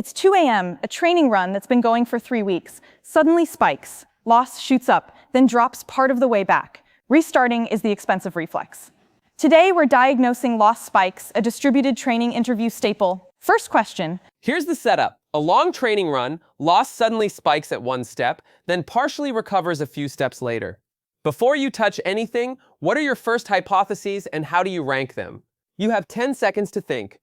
It's 2 a.m., a training run that's been going for 3 weeks. Suddenly spikes. Loss shoots up, then drops part of the way back. Restarting is the expensive reflex. Today, we're diagnosing loss spikes, a distributed training interview staple. First question. Here's the setup. A long training run, loss suddenly spikes at one step, then partially recovers a few steps later. Before you touch anything, what are your first hypotheses and how do you rank them? You have 10 seconds to think.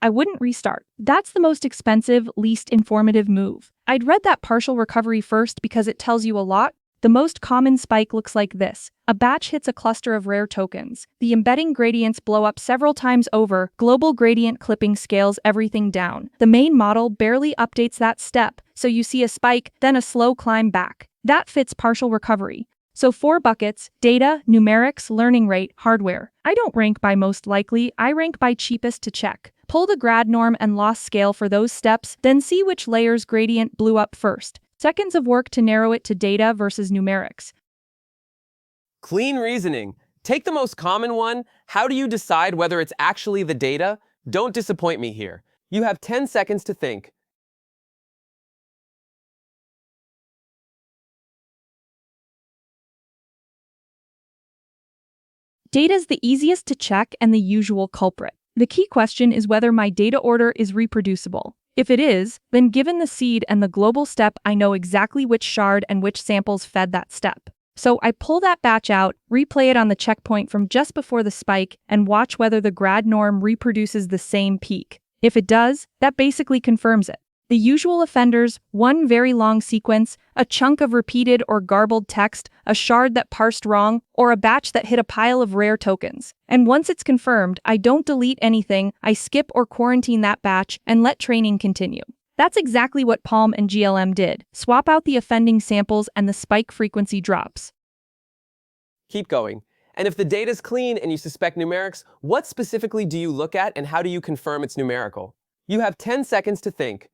I wouldn't restart. That's the most expensive, least informative move. I'd read that partial recovery first because it tells you a lot. The most common spike looks like this. A batch hits a cluster of rare tokens. The embedding gradients blow up several times over. Global gradient clipping scales everything down. The main model barely updates that step, so you see a spike, then a slow climb back. That fits partial recovery. So 4 buckets: data, numerics, learning rate, hardware. I don't rank by most likely, I rank by cheapest to check. Pull the grad norm and loss scale for those steps, then see which layer's gradient blew up first. Seconds of work to narrow it to data versus numerics. Clean reasoning. Take the most common one. How do you decide whether it's actually the data? Don't disappoint me here. You have 10 seconds to think. Data's the easiest to check and the usual culprit. The key question is whether my data order is reproducible. If it is, then given the seed and the global step, I know exactly which shard and which samples fed that step. So I pull that batch out, replay it on the checkpoint from just before the spike, and watch whether the grad norm reproduces the same peak. If it does, that basically confirms it. The usual offenders: one very long sequence, a chunk of repeated or garbled text, a shard that parsed wrong, or a batch that hit a pile of rare tokens. And once it's confirmed, I don't delete anything, I skip or quarantine that batch and let training continue. That's exactly what Palm and GLM did. Swap out the offending samples and the spike frequency drops. Keep going. And if the data's clean and you suspect numerics, what specifically do you look at and how do you confirm it's numerical? You have 10 seconds to think.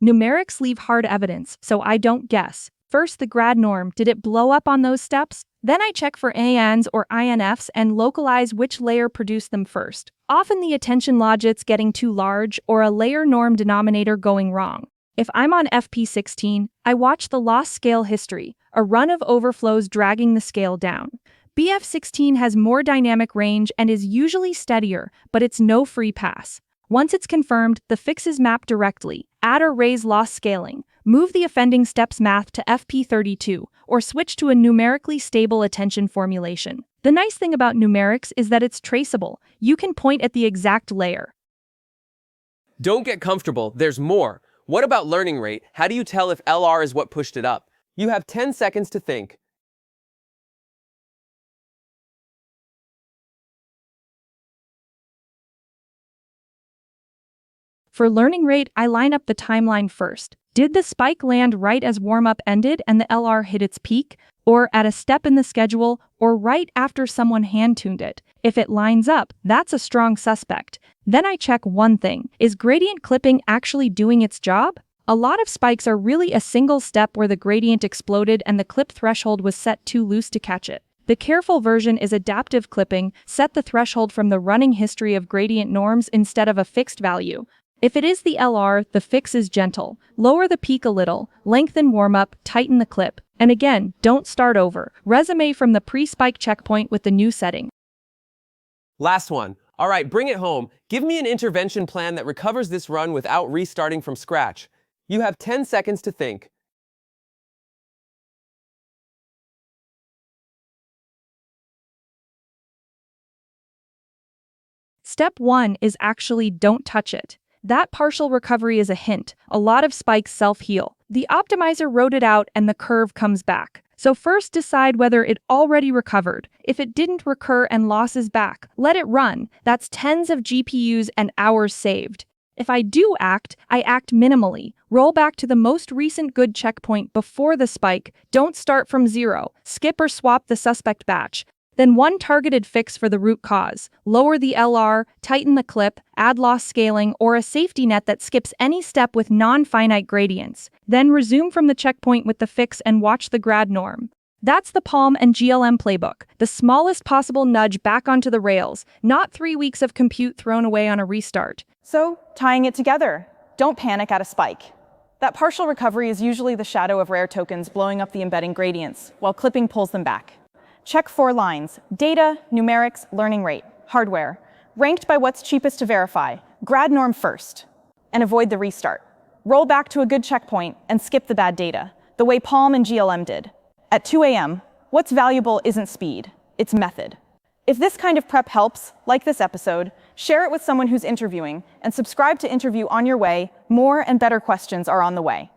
Numerics leave hard evidence, so I don't guess. First, the grad norm. Did it blow up on those steps? Then I check for ANs or INFs and localize which layer produced them first. Often the attention logit's getting too large or a layer norm denominator going wrong. If I'm on FP16, I watch the loss scale history, a run of overflows dragging the scale down. BF16 has more dynamic range and is usually steadier, but it's no free pass. Once it's confirmed, the fixes map directly. Add or raise loss scaling, move the offending steps math to FP32, or switch to a numerically stable attention formulation. The nice thing about numerics is that it's traceable. You can point at the exact layer. Don't get comfortable, there's more. What about learning rate? How do you tell if LR is what pushed it up? You have 10 seconds to think. For learning rate, I line up the timeline first. Did the spike land right as warm-up ended and the LR hit its peak, or at a step in the schedule, or right after someone hand-tuned it? If it lines up, that's a strong suspect. Then I check one thing: is gradient clipping actually doing its job? A lot of spikes are really a single step where the gradient exploded and the clip threshold was set too loose to catch it. The careful version is adaptive clipping. Set the threshold from the running history of gradient norms instead of a fixed value. If it is the LR, the fix is gentle. Lower the peak a little, lengthen warm-up, tighten the clip. And again, don't start over. Resume from the pre-spike checkpoint with the new setting. Last one. All right, bring it home. Give me an intervention plan that recovers this run without restarting from scratch. You have 10 seconds to think. Step 1 is actually don't touch it. That partial recovery is a hint. A lot of spikes self-heal. The optimizer wrote it out and the curve comes back. So first decide whether it already recovered. If it didn't recur and loss is back, let it run. That's tens of GPUs and hours saved. If I do act, I act minimally. Roll back to the most recent good checkpoint before the spike. Don't start from zero. Skip or swap the suspect batch. Then one targeted fix for the root cause. Lower the LR, tighten the clip, add loss scaling, or a safety net that skips any step with non-finite gradients. Then resume from the checkpoint with the fix and watch the grad norm. That's the Palm and GLM playbook, the smallest possible nudge back onto the rails, not 3 weeks of compute thrown away on a restart. So, tying it together, don't panic at a spike. That partial recovery is usually the shadow of rare tokens blowing up the embedding gradients, while clipping pulls them back. Check 4 lines: data, numerics, learning rate, hardware, ranked by what's cheapest to verify, grad norm first, and avoid the restart. Roll back to a good checkpoint and skip the bad data, the way Palm and GLM did. At 2 a.m., what's valuable isn't speed, it's method. If this kind of prep helps, like this episode, share it with someone who's interviewing, and subscribe to Interview on your way. More and better questions are on the way.